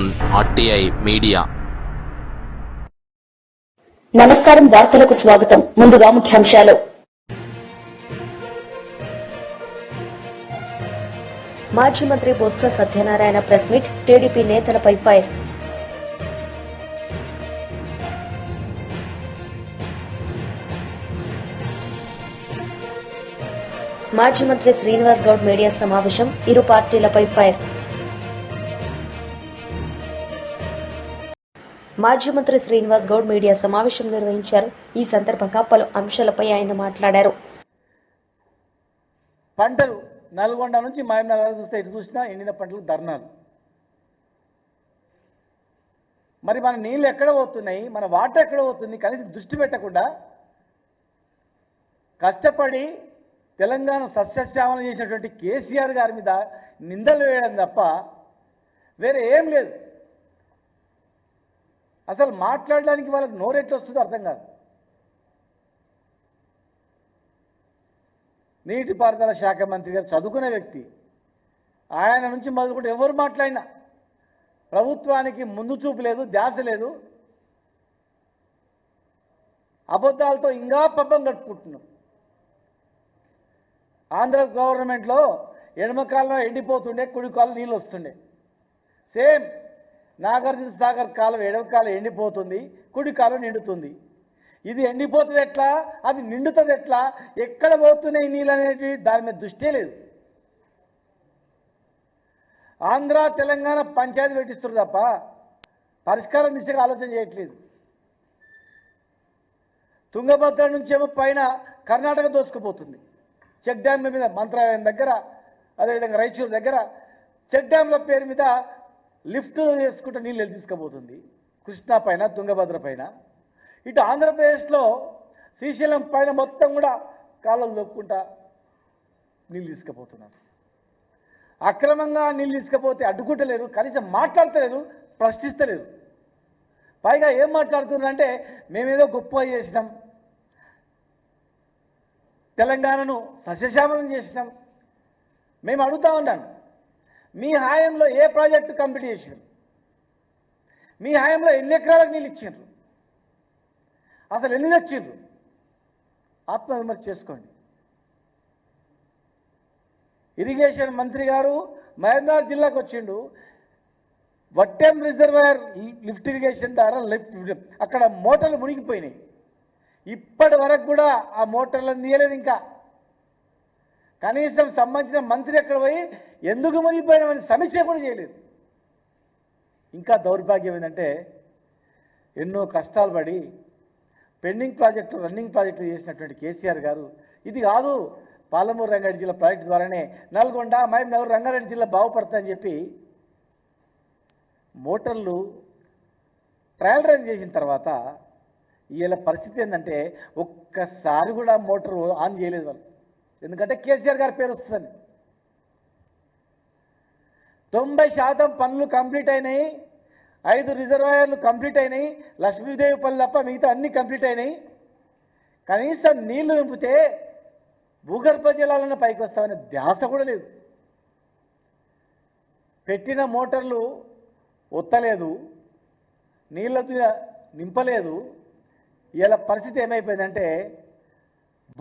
Zone RTI media. నమస్కారం, వార్తలకు స్వాగతం. ముందుగా ముఖ్యాంశాలు. మాజీ మంత్రి Botsa Satyanarayana press meet, TDP నేతలపై ఫైర్. మాజీ మంత్రి శ్రీనివాస్ గౌడ్ మీడియా సమావేశం, ఇరు పార్టీలపై ఫైర్. మాజీ మంత్రి శ్రీనివాస్ గౌడ్ మీడియా సమావేశం నిర్వహించారు. ఈ సందర్భంగా పలు అంశాలపై ఆయన మాట్లాడారు. పంటలు నల్గొండ నుంచి మహబూబ్నగర్ చూస్తే ఇటు చూసినా ఎండిన పంటలు ధర్నాలు. మరి మన నీళ్ళు ఎక్కడ పోతున్నాయి, మన వాటర్ ఎక్కడ పోతుంది, కనీసం దృష్టి పెట్టకుండా కష్టపడి తెలంగాణ సస్యశ్యామలం చేసినటువంటి కేసీఆర్ గారి మీద నిందలు వేయడం తప్ప వేరే ఏం లేదు. అసలు మాట్లాడడానికి వాళ్ళకి నోరెట్లు వస్తుందో అర్థం కాదు. నీటిపారుదల శాఖ మంత్రి గారు చదువుకునే వ్యక్తి. ఆయన నుంచి మొదలుకుంటే ఎవరు మాట్లాడినా ప్రభుత్వానికి ముందు చూపు లేదు, ధ్యాస లేదు. అబద్ధాలతో ఇంకా పబ్బం కట్టుకుంటున్నాం. ఆంధ్ర గవర్నమెంట్లో ఎడమకాలంలో ఎండిపోతుండే, కుడి కాలం నీళ్ళు వస్తుండే. సేమ్ నాగార్జున సాగర్ కాలం ఎడమకాలం ఎండిపోతుంది, కుడి కాలం నిండుతుంది. ఇది ఎండిపోతుంది ఎట్లా, అది నిండుతుంది ఎట్లా, ఎక్కడ పోతున్నాయి నీళ్ళు అనేవి దాని మీద దృష్టే లేదు. ఆంధ్ర తెలంగాణ పంచాయతీ పెట్టిస్తారు తప్ప పరిష్కారం దిశగా ఆలోచన చేయట్లేదు. తుంగభద్ర నుంచేమో పైన కర్ణాటక దోసుకుపోతుంది. చెక్ డ్యామ్ల మీద మంత్రాలయం దగ్గర, అదేవిధంగా రాయచూరు దగ్గర చెక్ డ్యామ్ల పేరు మీద లిఫ్ట్ చేసుకుంటూ నీళ్ళు తీసుకుపోతుంది. కృష్ణా పైన, తుంగభద్ర పైన. ఇటు ఆంధ్రప్రదేశ్లో శ్రీశైలం పైన మొత్తం కూడా కాలువలు దొక్కుంటా నీళ్ళు తీసుకుపోతున్నారు. అక్రమంగా నీళ్ళు తీసుకుపోతే అడ్డుకుంటలేరు, కనీసం మాట్లాడతలేరు, ప్రశ్నిస్తలేరు. పైగా ఏం మాట్లాడుతున్నారంటే మేమేదో గొప్ప చేసినాం, తెలంగాణను సస్యశ్యామలం చేసినాం. మేము అడుగుతా ఉన్నాను, మీ హాయంలో ఏ ప్రాజెక్టు కంప్లీట్ చేసారు? మీ హాయంలో ఎన్ని ఎకరాలకు నీళ్ళు ఇచ్చారు? అసలు ఎన్ని తెచ్చిండ్రు? ఆత్మవిమర్శ చేసుకోండి. ఇరిగేషన్ మంత్రి గారు మహబూబ్నగర్ జిల్లాకు వచ్చిండు. వట్టెం రిజర్వాయర్ లిఫ్ట్ ఇరిగేషన్ ద్వారా అక్కడ మోటార్లు మునిగిపోయినాయి. ఇప్పటి వరకు కూడా ఆ మోటార్లను తీయలేదు. ఇంకా కనీసం సంబంధించిన మంత్రి ఎక్కడ పోయి ఎందుకు మునిగిపోయినామని సమీక్ష కూడా చేయలేదు. ఇంకా దౌర్భాగ్యం ఏంటంటే ఎన్నో కష్టాలు పడి పెండింగ్ ప్రాజెక్టులు, రన్నింగ్ ప్రాజెక్టులు చేసినటువంటి కేసీఆర్ గారు ఇది కాదు, పాలమూరు రంగారెడ్డి జిల్లా ప్రాజెక్టు ద్వారానే నల్గొండ, మహబూబ్నగర్, రంగారెడ్డి జిల్లా బాగుపడతాయని చెప్పి మోటార్లు ట్రయల్ రన్ చేసిన తర్వాత వీళ్ళ పరిస్థితి ఏంటంటే ఒక్కసారి కూడా మోటార్ ఆన్ చేయలేదు వాళ్ళు. ఎందుకంటే కేసీఆర్ గారి పేరు వస్తుంది. 90% పనులు కంప్లీట్ అయినాయి, 5 రిజర్వాయర్లు కంప్లీట్ అయినాయి, లక్ష్మీదేవిపల్లి తప్ప మిగతా అన్నీ కంప్లీట్ అయినాయి. కనీసం నీళ్లు నింపితే భూగర్భ జలాలను పైకి వస్తామనే ధ్యాస కూడా లేదు. పెట్టిన మోటార్లు ఒత్తలేదు, నీళ్ళతో నింపలేదు. ఇలా పరిస్థితి ఏమైపోయిందంటే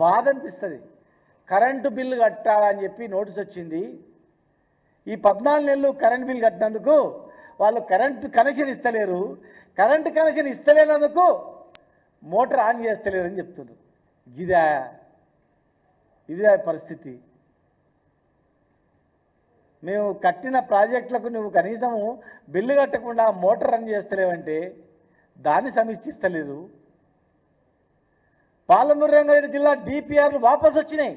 బాధ అనిపిస్తుంది. కరెంటు బిల్లు కట్టాలని చెప్పి నోటీస్ వచ్చింది. ఈ 14 నెలలు కరెంటు బిల్లు కట్టినందుకు వాళ్ళు కరెంటు కనెక్షన్ ఇస్తలేరు. కరెంటు కనెక్షన్ ఇస్తలేనందుకు మోటార్ ఆన్ చేస్తలేరు అని చెప్తున్నారు. ఇదే పరిస్థితి. మేము కట్టిన ప్రాజెక్టులకు నువ్వు కనీసము బిల్లు కట్టకుండా మోటార్ రన్ చేస్తలేవంటే దాన్ని సమీక్షిస్తలేరు. పాలమూరు రంగారెడ్డి జిల్లా DPRలు వాపసు వచ్చినాయి.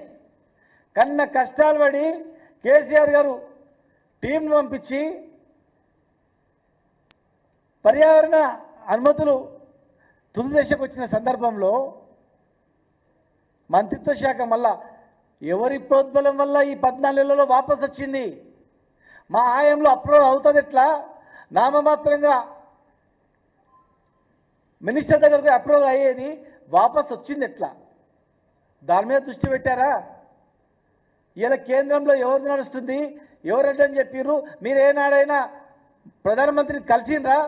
కన్న కష్టాలు పడి కేసీఆర్ గారు టీంను పంపించి పర్యావరణ అనుమతులు తుది దశకు వచ్చిన సందర్భంలో మంత్రిత్వ శాఖ మళ్ళా ఎవరి ప్రోద్బలం వల్ల ఈ 14 నెలల్లో వాపసు వచ్చింది? మా ఆయంలో అప్రూవ్ అవుతుంది ఎట్లా? నామమాత్రంగా మినిస్టర్ దగ్గరకు అప్రూవ్ అయ్యేది, వాపసు వచ్చింది ఎట్లా? దాని మీద దృష్టి పెట్టారా? ఇలా కేంద్రంలో ఎవరు నడుస్తుంది, ఎవరు అడ్డని చెప్పిర్రు? మీరు ఏనాడైనా ప్రధానమంత్రిని కలిసిండ్రా,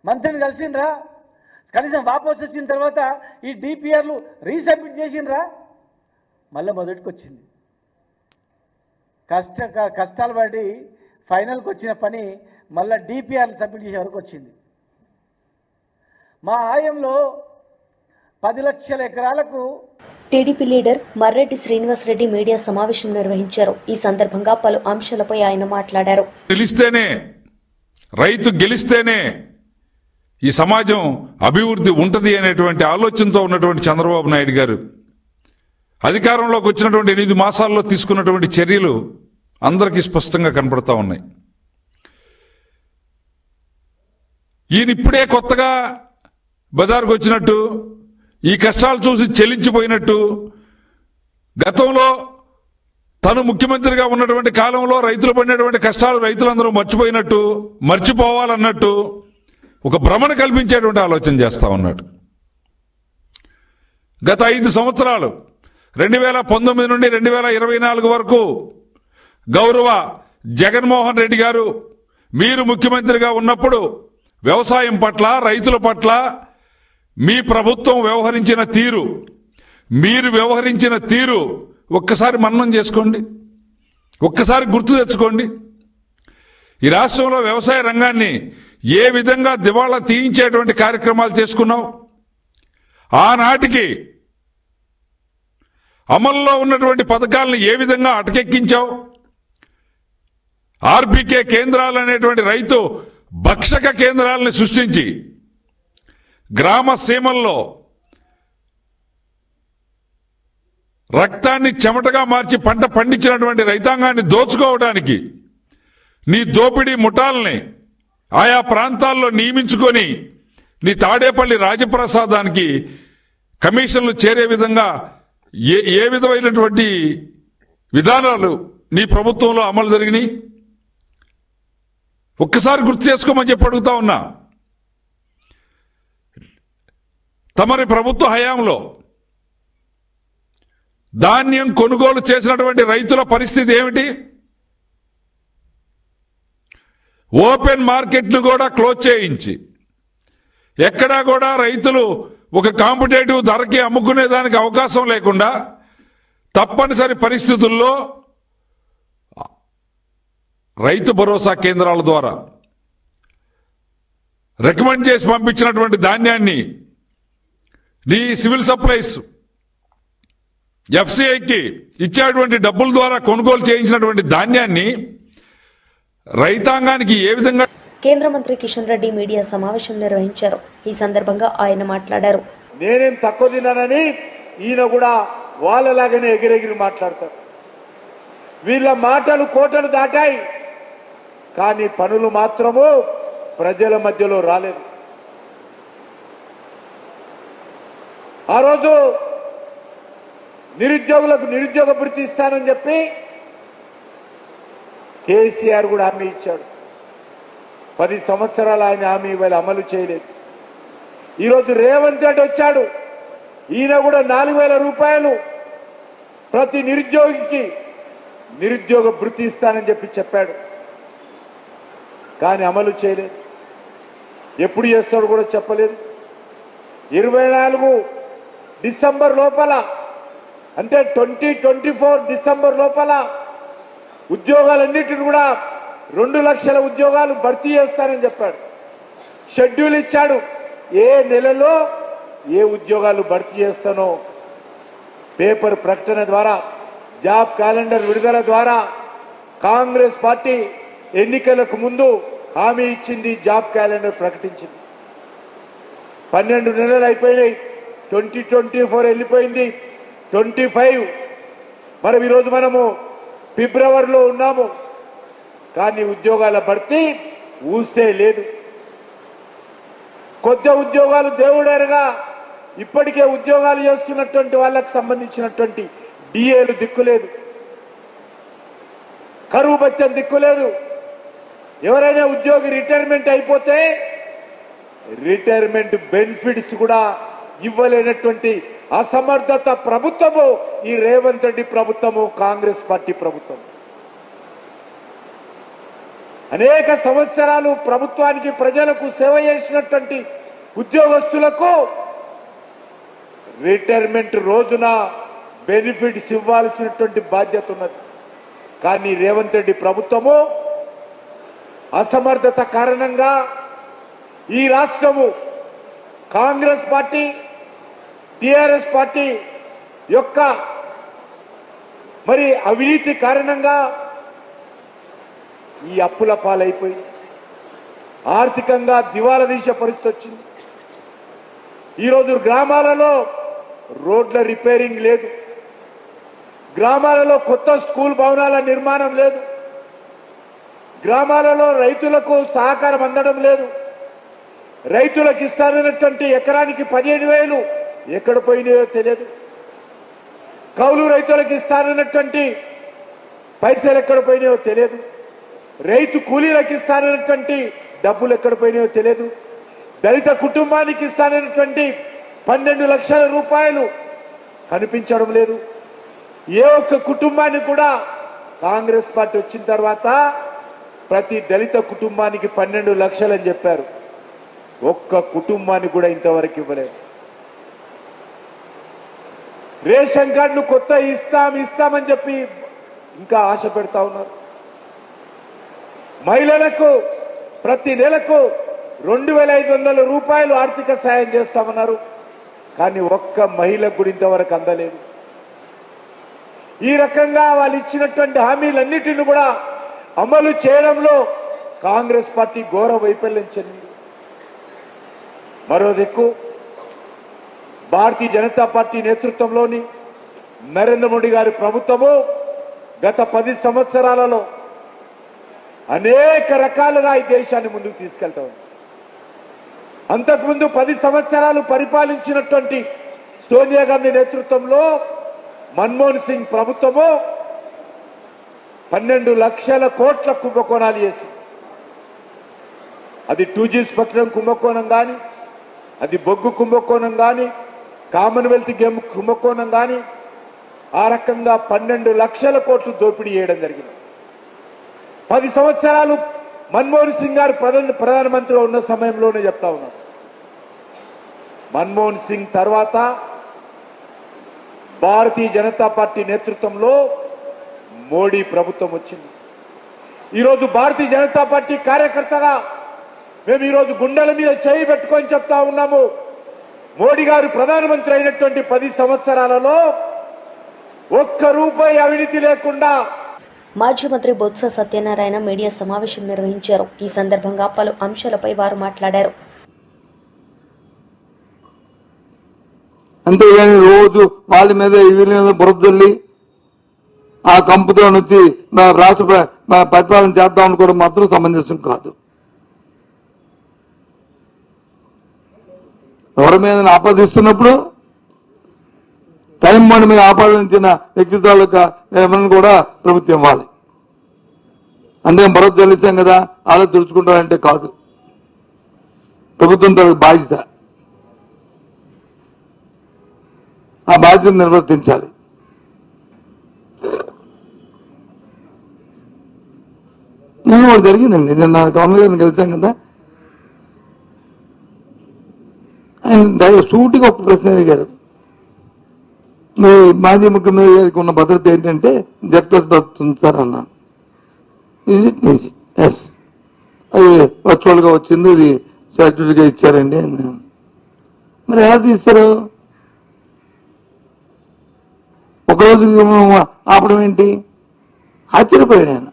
మంత్రిని కలిసిండ్రా? కనీసం వాపసు వచ్చిన తర్వాత ఈ డిపిఆర్లు రీసబ్మిట్ చేసిండ్రా? మళ్ళీ మొదటికి వచ్చింది. కష్టాలు పడి ఫైనల్కి వచ్చిన పని మళ్ళీ డిపిఆర్లు సబ్మిట్ చేసే వరకు వచ్చింది. మా హాయంలో 10 లక్షల ఎకరాలకు TDP leader Marreddy Srinivasa Reddy media సమావేశం నిర్వహించారు. ఈ సందర్భంగా పలు అంశాలపై ఆయన మాట్లాడారు. రైతు గెలిస్తేనే ఈ సమాజం అభివృద్ధి ఉంటది అనేటువంటి ఆలోచనతో ఉన్నటువంటి చంద్రబాబు నాయుడు గారు అధికారంలోకి వచ్చినటువంటి 8 మాసాల్లో తీసుకున్నటువంటి చర్యలు అందరికీ స్పష్టంగా కనపడతా ఉన్నాయి. ఈయన ఇప్పుడే కొత్తగా బజార్కు వచ్చినట్టు, ఈ కష్టాలు చూసి చెల్లించిపోయినట్టు, గతంలో తను ముఖ్యమంత్రిగా ఉన్నటువంటి కాలంలో రైతులు పడినటువంటి కష్టాలు రైతులందరూ మర్చిపోవాలన్నట్టు ఒక భ్రమణ కల్పించేటువంటి ఆలోచన చేస్తా ఉన్నాడు. గత 5 సంవత్సరాలు 2019 నుండి 2024 వరకు గౌరవ జగన్మోహన్ రెడ్డి గారు మీరు ముఖ్యమంత్రిగా ఉన్నప్పుడు వ్యవసాయం పట్ల, రైతుల పట్ల మీ ప్రభుత్వం మీరు వ్యవహరించిన తీరు ఒక్కసారి మననం చేసుకోండి, ఒక్కసారి గుర్తు తెచ్చుకోండి. ఈ రాష్ట్రంలో వ్యవసాయ రంగాన్ని ఏ విధంగా దివాళా తీయించేటువంటి కార్యక్రమాలు చేసుకున్నాం, ఆనాటికి అమల్లో ఉన్నటువంటి పథకాలను ఏ విధంగా అటకెక్కించావు, ఆర్బీకే కేంద్రాలు అనేటువంటి రైతు భక్షక కేంద్రాలను సృష్టించి గ్రామ సీమల్లో రక్తాన్ని చెమటగా మార్చి పంట పండించినటువంటి రైతాంగాన్ని దోచుకోవడానికి నీ దోపిడీ ముఠాలని ఆయా ప్రాంతాల్లో నియమించుకొని నీ తాడేపల్లి రాజప్రసాదానికి కమిషన్లు చేరే విధంగా ఏ విధమైనటువంటి విధానాలు నీ ప్రభుత్వంలో అమలు జరిగినాయి ఒక్కసారి గుర్తు చేసుకోమని చెప్పి అడుగుతా ఉన్నా. తమరి ప్రభుత్వ హయాంలో ధాన్యం కొనుగోలు చేసినటువంటి రైతుల పరిస్థితి ఏమిటి? ఓపెన్ మార్కెట్ను కూడా క్లోజ్ చేయించి ఎక్కడా కూడా రైతులు ఒక కాంపిటేటివ్ ధరకి అమ్ముకునేదానికి అవకాశం లేకుండా తప్పనిసరి పరిస్థితుల్లో రైతు భరోసా కేంద్రాల ద్వారా రికమెండ్ చేసి పంపించినటువంటి ధాన్యాన్ని నీ సివిల్ సప్లైస్ ఎఫ్సిఐకి ఇచ్చేటువంటి డబ్బుల ద్వారా కొనుగోలు చేయించినటువంటి ధాన్యాన్ని రైతాంగానికి ఏ విధంగా కేంద్ర మంత్రి కిషన్ రెడ్డి మీడియా సమావేశం నిర్వహించారు. ఈ సందర్భంగా ఆయన మాట్లాడారు. నేనేం తక్కువ తిన్నానని ఈయన కూడా వాళ్ళలాగానే ఎగిరెగిరి మాట్లాడతారు. వీళ్ళ మాటలు కోటలు దాటాయి, కానీ పనులు మాత్రము ప్రజల మధ్యలో రాలేదు. ఆ రోజు నిరుద్యోగులకు నిరుద్యోగ భృతి ఇస్తానని చెప్పి కేసీఆర్ కూడా హామీ ఇచ్చాడు. 10 సంవత్సరాలు ఆయన హామీ ఇవాళ అమలు చేయలేదు. ఈరోజు రేవంత్ రెడ్డి వచ్చాడు, ఈయన కూడా 4,000 రూపాయలు ప్రతి నిరుద్యోగికి నిరుద్యోగ భృతి ఇస్తానని చెప్పాడు. కానీ అమలు చేయలేదు. ఎప్పుడు చేస్తాడు కూడా చెప్పలేదు. 24 డిసెంబర్ లోపల, అంటే 2024 డిసెంబర్ లోపల ఉద్యోగాలన్నిటిని కూడా 2 లక్షల ఉద్యోగాలు భర్తీ చేస్తానని చెప్పాడు. షెడ్యూల్ ఇచ్చాడు, ఏ నెలలో ఏ ఉద్యోగాలు భర్తీ చేస్తానో పేపర్ ప్రకటన ద్వారా, జాబ్ క్యాలెండర్ విడుదల ద్వారా కాంగ్రెస్ పార్టీ ఎన్నికలకు ముందు హామీ ఇచ్చింది, జాబ్ క్యాలెండర్ ప్రకటించింది. 12 నెలలు అయిపోయినాయి, 2024 వెళ్ళిపోయింది, 25 మరి ఈరోజు మనము ఫిబ్రవరిలో ఉన్నాము. కానీ ఉద్యోగాల భర్తీ ఊసే లేదు. కొత్త ఉద్యోగాలు దేవుడేరుగా ఇప్పటికే ఉద్యోగాలు చేస్తున్నటువంటి వాళ్ళకు సంబంధించినటువంటి డిఏలు దిక్కులేదు, కరువు బచ్చం దిక్కులేదు. ఎవరైనా ఉద్యోగి రిటైర్మెంట్ అయిపోతే రిటైర్మెంట్ బెనిఫిట్స్ కూడా ఇవ్వలేనటువంటి అసమర్థత ప్రభుత్వము ఈ రేవంత్ రెడ్డి ప్రభుత్వము, కాంగ్రెస్ పార్టీ ప్రభుత్వం. అనేక సంవత్సరాలు ప్రభుత్వానికి ప్రజలకు సేవ చేసినటువంటి ఉద్యోగస్తులకు రిటైర్మెంట్ రోజున బెనిఫిట్స్ ఇవ్వాల్సినటువంటి బాధ్యత ఉన్నది. కానీ రేవంత్ రెడ్డి ప్రభుత్వము అసమర్థత కారణంగా ఈ రాష్ట్రము కాంగ్రెస్ పార్టీ టిఆర్ఎస్ పార్టీ యొక్క మరి అవినీతి కారణంగా ఈ అప్పుల పాలైపోయి ఆర్థికంగా దివాలా తీసే పరిస్థితి వచ్చింది. ఈరోజు గ్రామాలలో రోడ్ల రిపేరింగ్ లేదు, గ్రామాలలో కొత్త స్కూల్ భవనాల నిర్మాణం లేదు, గ్రామాలలో రైతులకు సహకారం అందడం లేదు. రైతులకు ఇస్తారన్నటువంటి ఎకరానికి 15,000 ఎక్కడ పోయినాయో తెలియదు. కౌలు రైతులకు ఇస్తారన్నటువంటి పైసలు ఎక్కడ పోయినాయో తెలియదు. రైతు కూలీలకు ఇస్తారన్నటువంటి డబ్బులు ఎక్కడ పోయినాయో తెలియదు. దళిత కుటుంబానికి ఇస్తారన్నటువంటి 12 లక్షల రూపాయలు కనిపించడం లేదు. ఏ ఒక్క కుటుంబానికి కూడా కాంగ్రెస్ పార్టీ వచ్చిన తర్వాత ప్రతి దళిత కుటుంబానికి 12 లక్షలని చెప్పారు. ఒక్క కుటుంబానికి కూడా ఇంతవరకు ఇవ్వలేదు. రేషన్ కార్డులు కొత్త ఇస్తామని చెప్పి ఇంకా ఆశ పెడతా ఉన్నారు. మహిళలకు ప్రతి నెలకు 2,500 రూపాయలు ఆర్థిక సాయం చేస్తామన్నారు. కానీ ఒక్క మహిళకు కూడా ఇంతవరకు అందలేదు. ఈ రకంగా వాళ్ళు ఇచ్చినటువంటి హామీలన్నిటిని కూడా అమలు చేయడంలో కాంగ్రెస్ పార్టీ ఘోర వైఫల్యం చెందింది. మరో దిక్కు భారతీయ జనతా పార్టీ నేతృత్వంలోని నరేంద్ర మోడీ గారి ప్రభుత్వము గత 10 సంవత్సరాలలో అనేక రకాలుగా ఈ దేశాన్ని ముందుకు తీసుకెళ్తా ఉంది. అంతకుముందు 10 సంవత్సరాలు పరిపాలించినటువంటి సోనియా గాంధీ నేతృత్వంలో మన్మోహన్ సింగ్ ప్రభుత్వము 12 లక్షల కోట్ల కుంభకోణాలు చేసింది. అది 2G స్పెక్ట్రమ్ కుంభకోణం కానీ, అది బొగ్గు కుంభకోణం కానీ, కామన్వెల్త్ గేమ్ కుంభకోణం కానీ, ఆ రకంగా 12 లక్షల కోట్లు దోపిడీ చేయడం జరిగింది. 10 సంవత్సరాలు మన్మోహన్ సింగ్ గారు ప్రధానమంత్రిగా ఉన్న సమయంలోనే చెప్తా ఉన్నారు. మన్మోహన్ సింగ్ తర్వాత భారతీయ జనతా పార్టీ నేతృత్వంలో మోడీ ప్రభుత్వం వచ్చింది. ఈరోజు భారతీయ జనతా పార్టీ కార్యకర్తగా మేము ఈరోజు గుండెల మీద చేయి పెట్టుకొని చెప్తా ఉన్నాము, మోడీ గారు ప్రధానమంత్రి అయినటువంటి 10 సంవత్సరాలలో ఒక్క రూపాయి అవినీతి లేకుండా. మాజీ మంత్రి బొత్స సత్యనారాయణ మీడియా సమావేశం నిర్వహించారు. ఈ సందర్భంగా పలు అంశాలపై వారు మాట్లాడారు. అంతేగాని రోజు వాళ్ళ మీద వీళ్ళ మీద బురదల్లి ఆ కంపుతో నుంచి రాష్ట్ర పరిపాలన చేద్దాం అనుకోవడం మాత్రం సమంజసం కాదు. ఎవరి మీద ఆపాదిస్తున్నప్పుడు టైం బాండ్ మీద ఆపాదించిన వ్యక్తిత్వాలకు ఏమన్నా కూడా ప్రభుత్వం ఇవ్వాలి. అంతే బురద తెలిసాం కదా అలా తుడుచుకుంటారంటే కాదు. ప్రభుత్వం తనకు బాధ్యత, ఆ బాధ్యతను నిర్వర్తించాలి. నేను కూడా జరిగిందండి. నిన్న గవర్నర్ గారిని కలిసాం కదా, ఆయన సూటిగా ఒక ప్రశ్న అడిగారు, మీ మాజీ ముఖ్యమంత్రి గారికి ఉన్న భద్రత ఏంటంటే Z+ భద్రత సార్ అన్నాను. ఎస్, అది వర్చువల్గా వచ్చింది, ఇది సర్టిఫికేట్ ఇచ్చారండి అన్నాను. మరి ఎలా తీస్తారు? ఒకరోజు ఆపడం ఏంటి? ఆశ్చర్యపోయాడు ఆయన.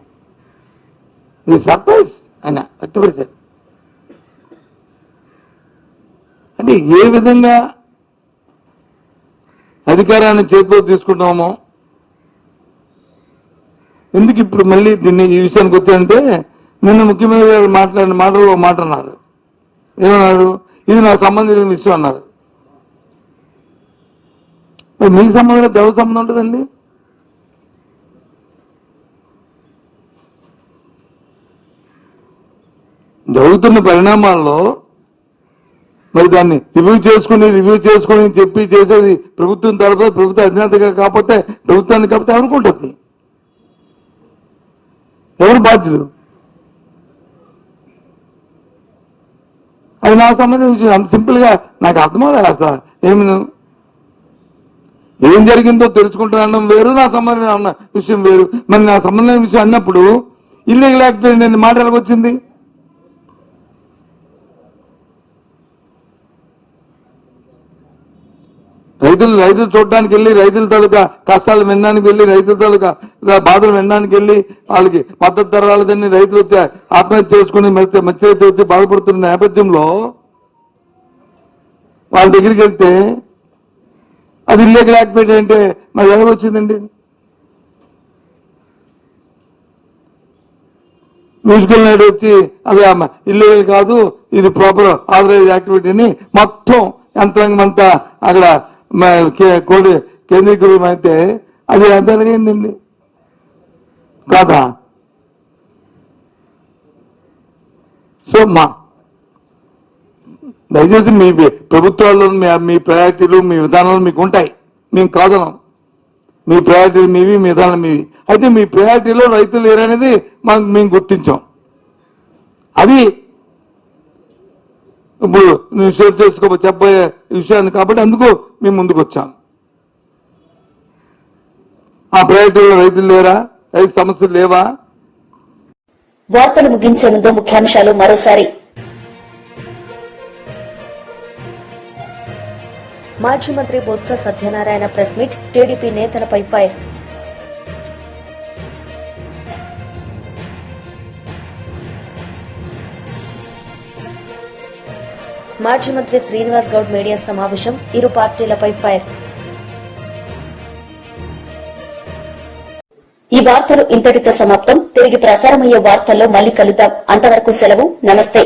ఇది సర్ప్రైజ్ ఆయన వ్యక్తపరిచారు. అంటే ఏ విధంగా అధికారాన్ని చేతిలో తీసుకుంటామో, ఎందుకు ఇప్పుడు మళ్ళీ దీన్ని ఈ విషయానికి వచ్చారంటే, నిన్న ముఖ్యమంత్రి గారు మాట్లాడిన మాటలు మాట అన్నారు. ఏమన్నారు? ఇది నాకు సంబంధించిన విషయం అన్నారు. మీకు సంబంధం లేదు, ఎవరి సంబంధం ఉంటుందండి? జరుగుతున్న పరిణామాల్లో మరి దాన్ని రివ్యూ చేసుకుని చెప్పి చేసేది ప్రభుత్వం తరపున, ప్రభుత్వ అధినేతగా కాకపోతే ప్రభుత్వాన్ని కాకపోతే ఎవరికి ఉంటుంది? ఎవరు బాధ్యులు? అది నాకు సంబంధించిన విషయం. అంత సింపుల్ గా నాకు అర్థమవుతుంది అసలు. ఏం జరిగిందో తెలుసుకుంటున్నాను వేరు, నా సంబంధం అన్న విషయం వేరు. మరి నా సంబంధం విషయం అన్నప్పుడు ఇల్లీగల్ యాక్టివిటీ అనే మాట ఎలాగ వచ్చింది? రైతులు చూడడానికి వెళ్ళి, రైతుల తాలూకా కష్టాలు వినడానికి వెళ్ళి, రైతుల తాలూకా బాధలు వినడానికి వెళ్ళి, వాళ్ళకి మద్దతు ధర రాలేదని రైతులు వచ్చి ఆత్మహత్య చేసుకుని మధ్య రైతు వచ్చి బాధపడుతున్న నేపథ్యంలో వాళ్ళ దగ్గరికి వెళ్తే అది ఇల్లీగల్ యాక్టివిటీ అంటే మరి ఎలా వచ్చిందండి? మ్యూజికల్ నైట్ వచ్చి అది ఇల్లీగల్ కాదు, ఇది ప్రాపర్ ఆథరైజ్ యాక్టివిటీ అని మొత్తం యంత్రాంగం అంతా అక్కడ కేంద్రీకృతం అయితే అది ఎంత ఎలాగైందండి కాదా? సో దయచేసి మీ ప్రభుత్వాల్లో మీ ప్రయారిటీలు, మీ విధానాలు మీకు ఉంటాయి, మేము కాదనం. మీ ప్రయారిటీలు మీవి, మీ విధానాలు మీవి. అయితే మీ ప్రయారిటీలో రైతులు లేరనేది మేము గుర్తించాం. అది ఇప్పుడు నువ్వు షేర్ చెప్పబోయే విషయాన్ని కాబట్టి అందుకు మేము ముందుకు వచ్చాం. ఆ ప్రయారిటీలో రైతులు లేరా? రైతు సమస్యలు లేవా? వార్తలు ముగించే ముందు ముఖ్యాంశాలు మరోసారి. మాజీ మంత్రి Botsa Satyanarayana press meet, TDP నేతలపై ఫైర్. మాజీ మంత్రి శ్రీనివాస్ గౌడ్ మీడియా సమావేశం, ఇరు పార్టీలపై ఫైర్. ఈ వార్తలు ఇంతటితో సమాప్తం. తిరిగి ప్రసారమయ్యే వార్తల్లో మళ్లీ కలుద్దాం. అంతవరకు సెలవు. నమస్తే.